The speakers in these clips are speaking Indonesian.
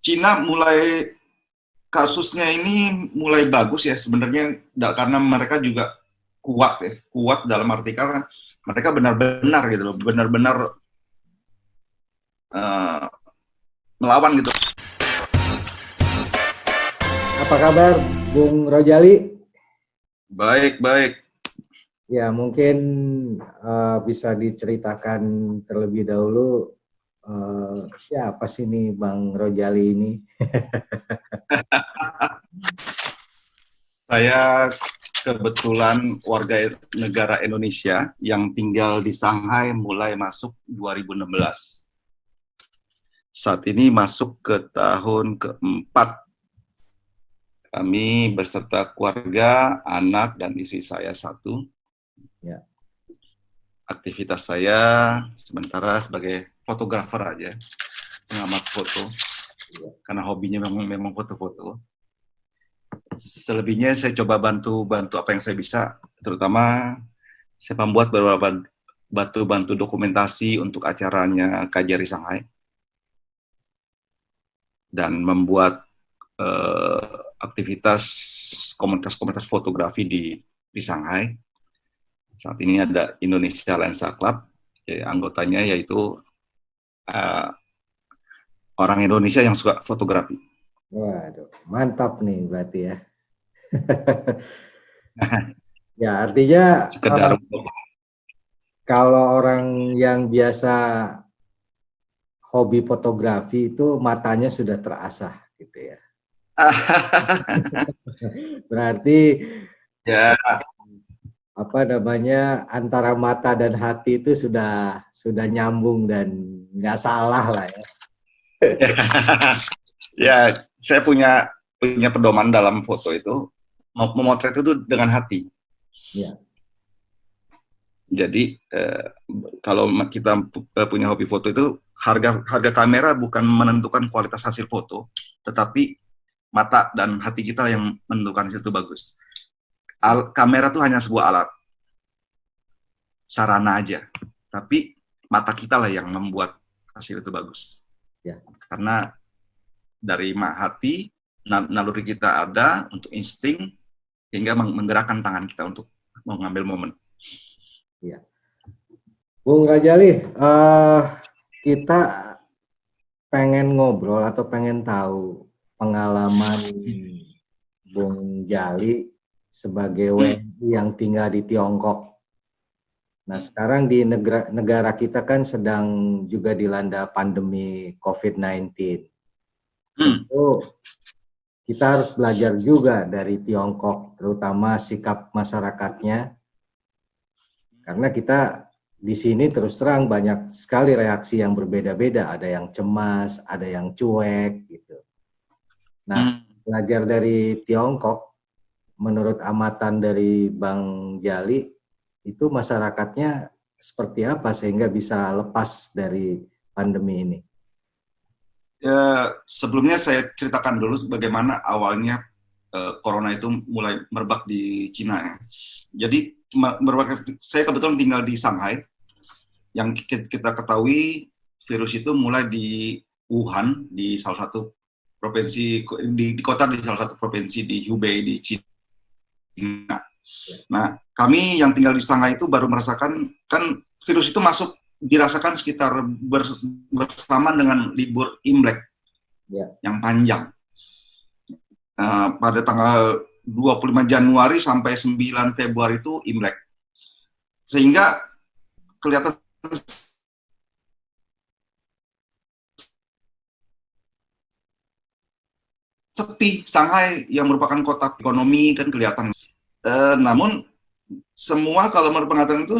Cina mulai kasusnya ini mulai bagus ya sebenarnya, karena mereka juga kuat ya, kuat dalam arti karena mereka benar-benar gitu loh, benar-benar uh, melawan gitu. Apa kabar, Bung Rojali? Baik, baik. Ya, mungkin bisa diceritakan terlebih dahulu siapa sih nih Bang Rojali ini? Saya kebetulan warga negara Indonesia yang tinggal di Shanghai mulai masuk 2016. Saat ini masuk ke tahun keempat. Kami beserta keluarga, anak, dan istri saya satu. Ya. Aktivitas saya sementara sebagai fotografer aja, pengamat foto, karena hobinya memang foto-foto. Selebihnya saya coba bantu apa yang saya bisa, terutama saya membuat beberapa bantu dokumentasi untuk acaranya KJRI Shanghai dan membuat aktivitas komunitas fotografi di Shanghai. Saat ini ada Indonesia Lensa Club, anggotanya yaitu orang Indonesia yang suka fotografi. Waduh, mantap nih berarti ya. Ya, artinya Sekedar kalau orang yang biasa hobi fotografi itu matanya sudah terasah gitu ya. Berarti ya. apa namanya, antara mata dan hati itu sudah nyambung dan nggak salah lah ya. Ya, saya punya pedoman dalam foto itu, memotret itu dengan hati. Ya. Jadi kalau kita punya hobi foto itu, harga kamera bukan menentukan kualitas hasil foto, tetapi mata dan hati kita yang menentukan itu bagus. Kamera itu hanya sebuah alat, sarana aja, tapi mata kita lah yang membuat hasil itu bagus. Ya. Karena dari hati, naluri kita ada untuk insting, hingga menggerakkan tangan kita untuk mengambil momen. Ya. Bung Rajali, kita pengen ngobrol atau pengen tahu pengalaman Bung Jali sebagai WNI yang tinggal di Tiongkok. Nah, sekarang di negara kita kan sedang juga dilanda pandemi COVID-19. Tentu kita harus belajar juga dari Tiongkok, terutama sikap masyarakatnya. Karena kita di sini terus terang banyak sekali reaksi yang berbeda-beda. Ada yang cemas, ada yang cuek gitu. Nah, belajar dari Tiongkok, menurut amatan dari Bang Jali, itu masyarakatnya seperti apa sehingga bisa lepas dari pandemi ini? Ya, sebelumnya saya ceritakan dulu bagaimana awalnya corona itu mulai merebak di Cina ya. Jadi saya kebetulan tinggal di Shanghai. Yang kita ketahui virus itu mulai di Wuhan, di salah satu provinsi, di kota di salah satu provinsi di Hubei di Cina. Nah, kami yang tinggal di Shanghai itu baru merasakan, kan virus itu masuk dirasakan sekitar bersama dengan libur Imlek yang panjang. Pada tanggal 25 Januari sampai 9 Februari itu Imlek. Sehingga kelihatan sepi. Shanghai yang merupakan kota ekonomi kan kelihatan. Namun semua kalau menurut pengaturan itu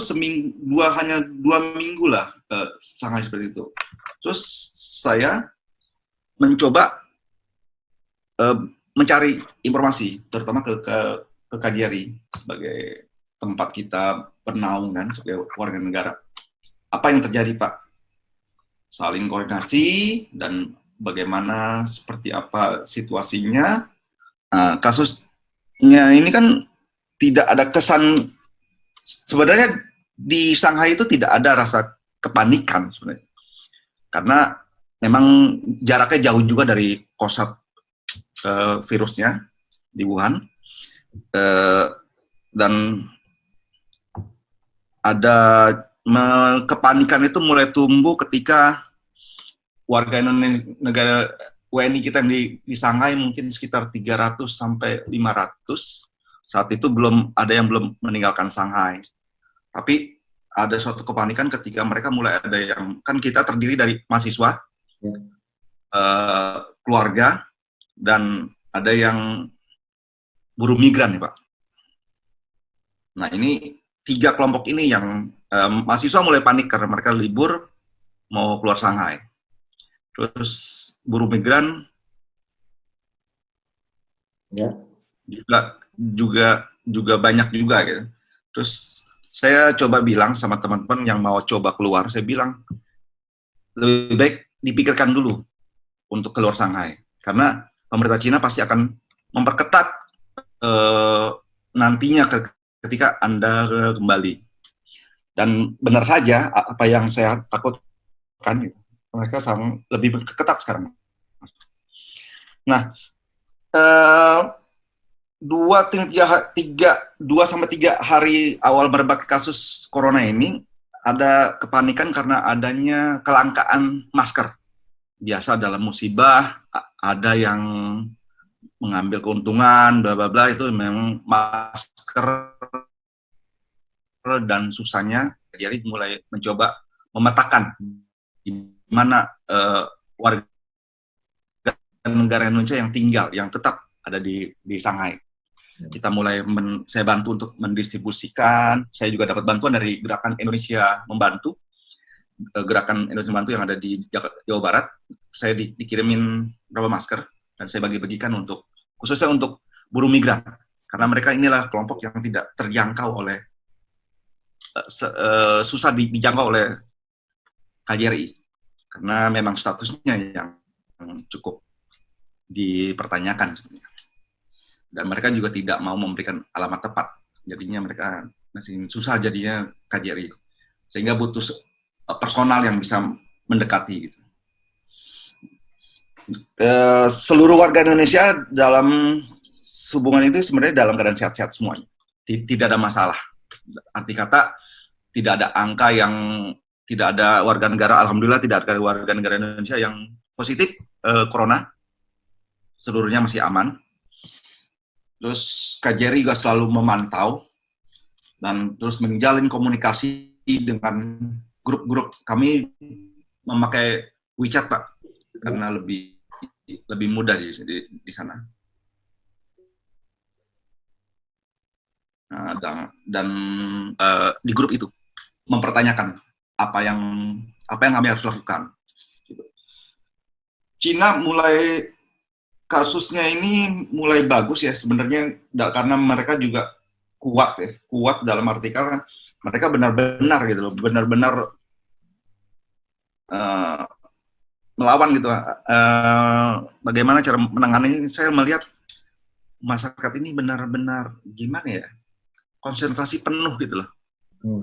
hanya 2 minggu lah Shanghai seperti itu. Terus saya mencoba mencari informasi, terutama ke KJRI sebagai tempat kita bernaung kan sebagai warga negara. Apa yang terjadi, Pak? Saling koordinasi dan bagaimana, seperti apa situasinya. Nah, kasusnya ini kan tidak ada kesan, sebenarnya di Shanghai itu tidak ada rasa kepanikan sebenarnya. Karena memang jaraknya jauh juga dari terpokosat virusnya di Wuhan, dan ada kepanikan itu mulai tumbuh ketika warga Indonesia, negara WNI kita yang di Shanghai mungkin sekitar 300 sampai 500. Saat itu belum ada yang belum meninggalkan Shanghai. Tapi ada suatu kepanikan ketika mereka mulai ada yang, kan kita terdiri dari mahasiswa, keluarga, dan ada yang buruh migran nih Pak. Nah ini 3 kelompok ini yang mahasiswa mulai panik karena mereka libur mau keluar Shanghai. Terus buruh migran juga banyak juga gitu. Terus saya coba bilang sama teman-teman yang mau coba keluar, saya bilang lebih baik dipikirkan dulu untuk keluar Shanghai, karena pemerintah Cina pasti akan memperketat nantinya ketika Anda kembali. Dan benar saja apa yang saya takutkan, mereka lebih ketat sekarang. Nah, 2-3 hari awal merebak kasus corona ini ada kepanikan karena adanya kelangkaan masker. Biasa dalam musibah ada yang mengambil keuntungan, bla bla bla, itu memang masker, dan susahnya jadi mulai mencoba memetakan di mana warga negara Indonesia yang tinggal, yang tetap ada di Shanghai. Kita mulai, saya bantu untuk mendistribusikan. Saya juga dapat bantuan dari Gerakan Indonesia Membantu, Gerakan Indonesia Membantu yang ada di Jawa Barat. Saya dikirimin berapa masker dan saya bagi-bagikan untuk khususnya untuk buruh migran, karena mereka inilah kelompok yang tidak terjangkau oleh susah dijangkau oleh KJRI, karena memang statusnya yang cukup dipertanyakan sebenarnya. Dan mereka juga tidak mau memberikan alamat tepat, jadinya mereka masih susah jadinya KJRI, sehingga butuh personal yang bisa mendekati gitu. Seluruh warga Indonesia dalam hubungan itu sebenarnya dalam keadaan sehat-sehat semuanya, tidak ada masalah. Arti kata tidak ada angka yang, tidak ada warga negara, alhamdulillah tidak ada warga negara Indonesia yang positif corona, seluruhnya masih aman. Terus KJRI juga selalu memantau dan terus menjalin komunikasi dengan grup-grup. Kami memakai WeChat Pak, karena lebih mudah di sana. Nah, dan di grup itu mempertanyakan apa yang kami harus lakukan. Cina mulai kasusnya ini mulai bagus ya sebenarnya, karena mereka juga kuat dalam arti kata mereka benar-benar gitu loh, benar-benar melawan gitu. Bagaimana cara menangani? Saya melihat masyarakat ini benar-benar gimana ya, konsentrasi penuh gitu loh.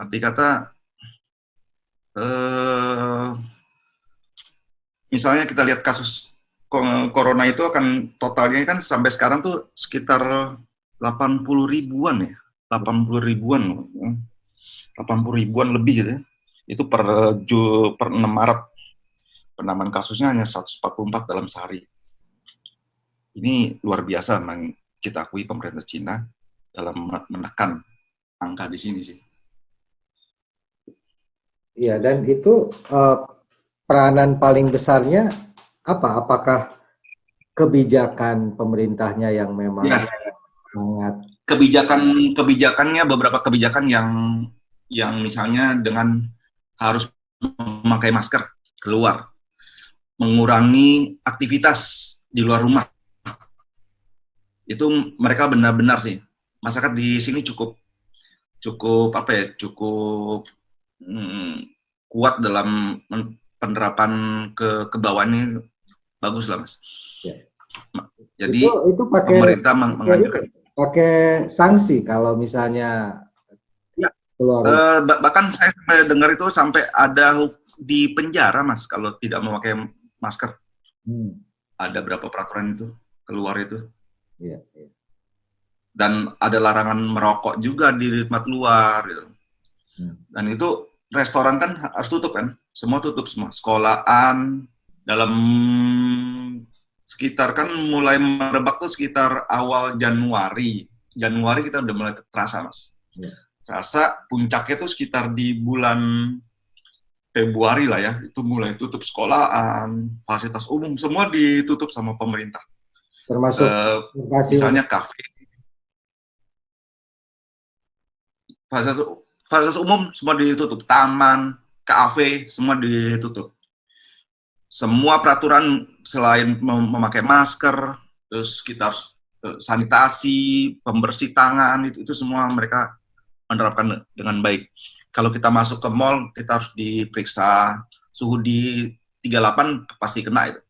Arti kata misalnya kita lihat kasus corona itu akan totalnya kan sampai sekarang tuh sekitar 80 ribuan ya, 80 ribuan lebih gitu ya. Itu per 6 Maret penambahan kasusnya hanya 144 dalam sehari. Ini luar biasa memang kita akui pemerintah Cina dalam menekan angka di sini sih. Iya, dan itu peranan paling besarnya apa? Apakah kebijakan pemerintahnya yang memang sangat kebijakannya, beberapa kebijakan yang misalnya dengan harus memakai masker keluar, mengurangi aktivitas di luar rumah, itu mereka benar-benar sih, masyarakat di sini cukup kuat dalam penerapan ke bawah ini, bagus lah Mas. Ya. Jadi itu pemerintah menganjurkan pakai sanksi kalau misalnya keluar. Bahkan saya dengar itu sampai ada di penjara Mas kalau tidak memakai masker. ada berapa peraturan itu keluar itu. Iya, iya. Dan ada larangan merokok juga di tempat luar gitu. Dan itu restoran kan harus tutup kan, semua tutup semua. Sekolahan dalam sekitar kan mulai merebak tuh sekitar awal Januari. Januari kita udah mulai terasa, Mas. Ya. Terasa puncaknya tuh sekitar di bulan Februari lah ya, itu mulai tutup sekolahan, fasilitas umum semua ditutup sama pemerintah. Termasuk Misalnya kafe, fasilitas umum semua ditutup, taman, kafe semua ditutup. Semua peraturan selain memakai masker, terus kita harus sanitasi, pembersih tangan, itu semua mereka menerapkan dengan baik. Kalau kita masuk ke mall, kita harus diperiksa suhu di 38 pasti kena itu.